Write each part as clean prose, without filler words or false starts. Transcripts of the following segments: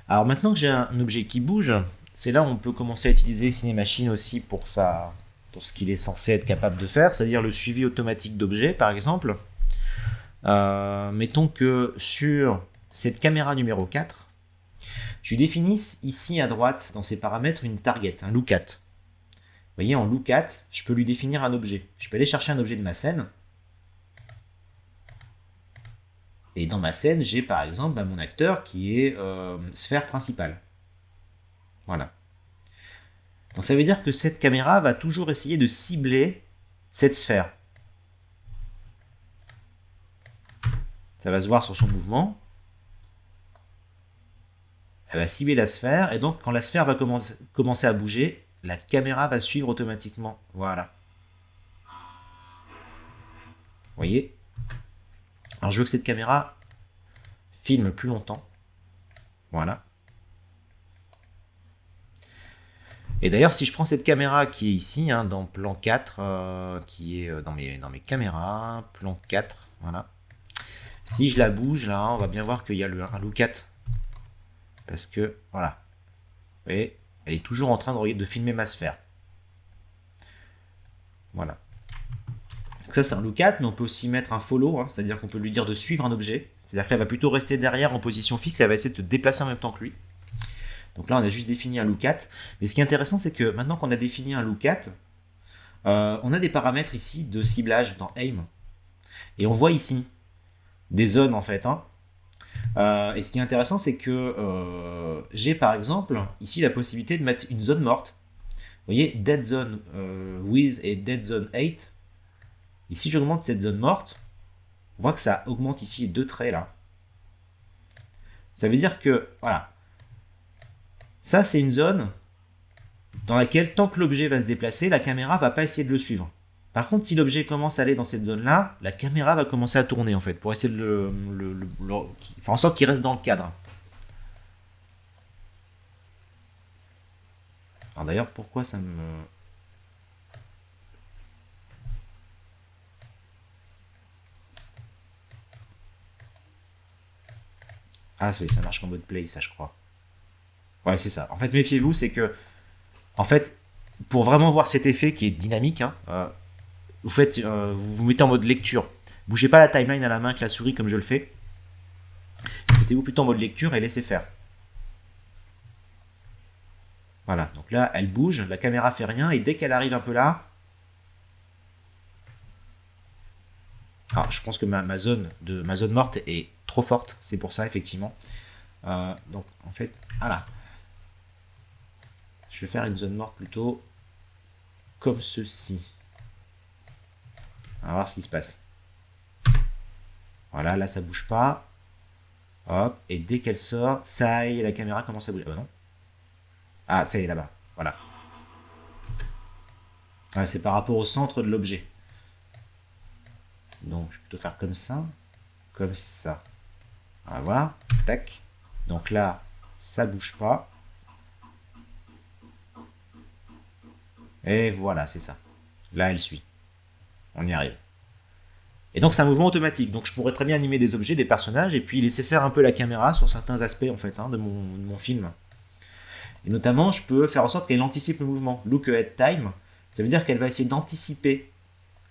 Alors maintenant que j'ai un objet qui bouge, c'est là où on peut commencer à utiliser Cinemachine aussi pour ce qu'il est censé être capable de faire, c'est-à-dire le suivi automatique d'objets, par exemple. Mettons que sur cette caméra numéro 4, je définis ici à droite, dans ses paramètres, une target, un lookat. Vous voyez, en lookat, je peux lui définir un objet. Je peux aller chercher un objet de ma scène. Et dans ma scène, j'ai par exemple mon acteur qui est sphère principale. Voilà. Donc ça veut dire que cette caméra va toujours essayer de cibler cette sphère. Ça va se voir sur son mouvement. Elle va cibler la sphère, et donc quand la sphère va commencer à bouger, la caméra va suivre automatiquement. Voilà. Vous voyez. Alors je veux que cette caméra filme plus longtemps. Voilà. Et d'ailleurs, si je prends cette caméra qui est ici, hein, dans plan 4, qui est dans mes caméras, plan 4, voilà. Si je la bouge, là, on va bien voir qu'il y a un lookat. Parce que, voilà. Vous voyez, elle est toujours en train de filmer ma sphère. Voilà. Donc ça, c'est un lookat, mais on peut aussi mettre un follow, hein, c'est-à-dire qu'on peut lui dire de suivre un objet. C'est-à-dire qu'elle va plutôt rester derrière en position fixe, elle va essayer de te déplacer en même temps que lui. Donc là, on a juste défini un lookat. Mais ce qui est intéressant, c'est que maintenant qu'on a défini un lookat, on a des paramètres ici de ciblage dans aim. Et on voit ici des zones en fait. Hein. Et ce qui est intéressant, c'est que j'ai par exemple ici la possibilité de mettre une zone morte. Vous voyez, Dead Zone with et Dead Zone 8. Et si j'augmente cette zone morte, on voit que ça augmente ici les deux traits là. Ça veut dire que, voilà, ça c'est une zone dans laquelle tant que l'objet va se déplacer, la caméra va pas essayer de le suivre. Par contre, si l'objet commence à aller dans cette zone-là, la caméra va commencer à tourner en fait pour essayer de faire en sorte qu'il reste dans le cadre. Alors d'ailleurs, pourquoi ça me... Ah oui, ça marche qu'en mode play, ça je crois. Ouais, c'est ça. En fait, méfiez-vous, c'est que, en fait, pour vraiment voir cet effet qui est dynamique, hein, vous vous mettez en mode lecture. Bougez pas la timeline à la main avec la souris comme je le fais. Mettez-vous plutôt en mode lecture et laissez faire. Voilà, donc là, elle bouge, la caméra fait rien, et dès qu'elle arrive un peu là, alors je pense que ma zone morte est trop forte, c'est pour ça effectivement. Donc en fait, voilà, je vais faire une zone morte plutôt comme ceci. On va voir ce qui se passe. Voilà, là ça bouge pas. Hop, et dès qu'elle sort, ça y est, la caméra commence à bouger. Ah bah non. Ah, ça y est, là-bas. Voilà. Ouais, c'est par rapport au centre de l'objet. Donc je vais plutôt faire comme ça. Comme ça. On va voir. Tac. Donc là, ça bouge pas. Et voilà, c'est ça. Là, elle suit. On y arrive. Et donc c'est un mouvement automatique. Donc je pourrais très bien animer des objets, des personnages, et puis laisser faire un peu la caméra sur certains aspects en fait de mon film. Et notamment, je peux faire en sorte qu'elle anticipe le mouvement. Look ahead time, ça veut dire qu'elle va essayer d'anticiper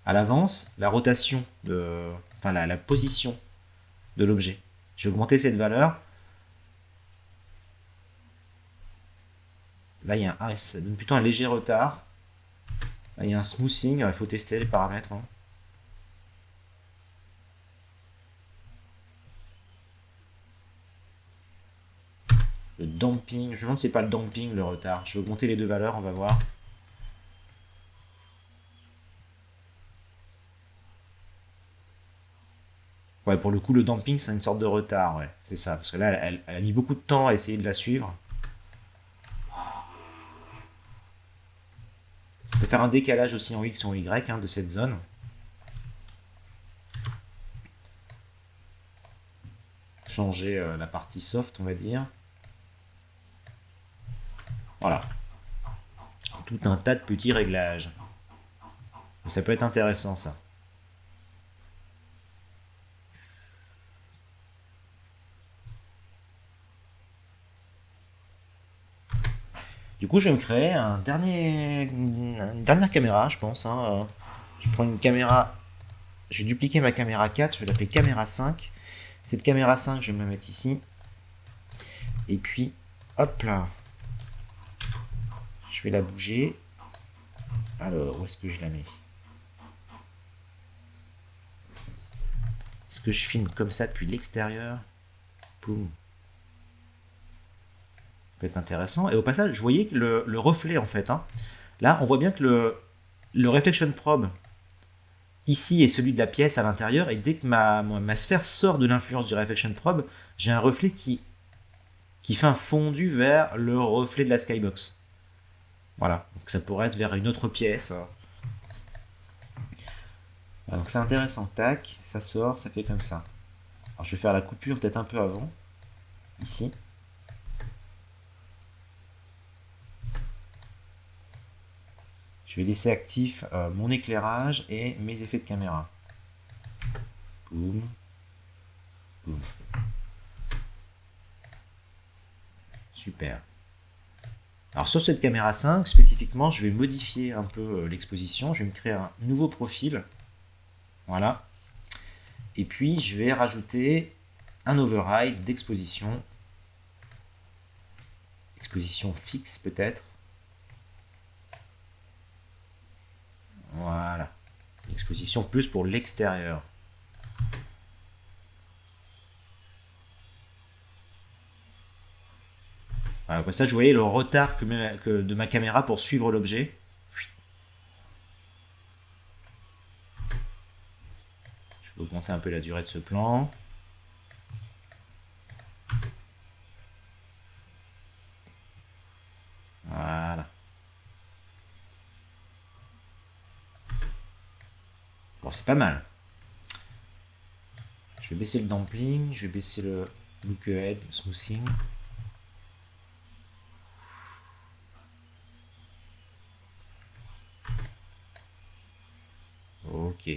à l'avance la rotation enfin la position de l'objet. J'ai augmenté cette valeur. Là, il y a ça donne plutôt un léger retard. Là, il y a un smoothing. Il faut tester les paramètres. Hein. Le damping, je me demande si c'est pas le damping le retard. Je vais augmenter les deux valeurs, on va voir. Ouais, pour le coup, le damping, c'est une sorte de retard, ouais, c'est ça. Parce que là, elle a mis beaucoup de temps à essayer de la suivre. On peut faire un décalage aussi en X ou en Y de cette zone. Changer la partie soft, on va dire. Voilà. Tout un tas de petits réglages. Ça peut être intéressant, ça. Du coup, je vais me créer une dernière caméra, je pense, hein. Je prends une caméra, je vais dupliquer ma caméra 4, je vais l'appeler caméra 5. Cette caméra 5, je vais me la mettre ici. Et puis, hop là. Je vais la bouger. Alors, où est-ce que je la mets? Est-ce que je filme comme ça depuis l'extérieur? Poum. Ça peut être intéressant. Et au passage, je voyais que le reflet, en fait, hein. Là, on voit bien que le reflection probe ici est celui de la pièce à l'intérieur, et dès que ma sphère sort de l'influence du reflection probe, j'ai un reflet qui fait un fondu vers le reflet de la skybox. Voilà, donc ça pourrait être vers une autre pièce. Voilà, donc c'est intéressant, tac, ça sort, ça fait comme ça. Alors je vais faire la coupure peut-être un peu avant, ici. Je vais laisser actif mon éclairage et mes effets de caméra. Boum. Boum. Super. Alors sur cette caméra 5, spécifiquement, je vais modifier un peu l'exposition. Je vais me créer un nouveau profil. Voilà. Et puis je vais rajouter un override d'exposition. Exposition fixe peut-être. Voilà. Exposition plus pour l'extérieur. Voilà, comme ça, je voyais le retard de ma caméra pour suivre l'objet. Je vais augmenter un peu la durée de ce plan. Voilà. Bon, c'est pas mal. Je vais baisser le damping, je vais baisser le look ahead, le smoothing. Ok.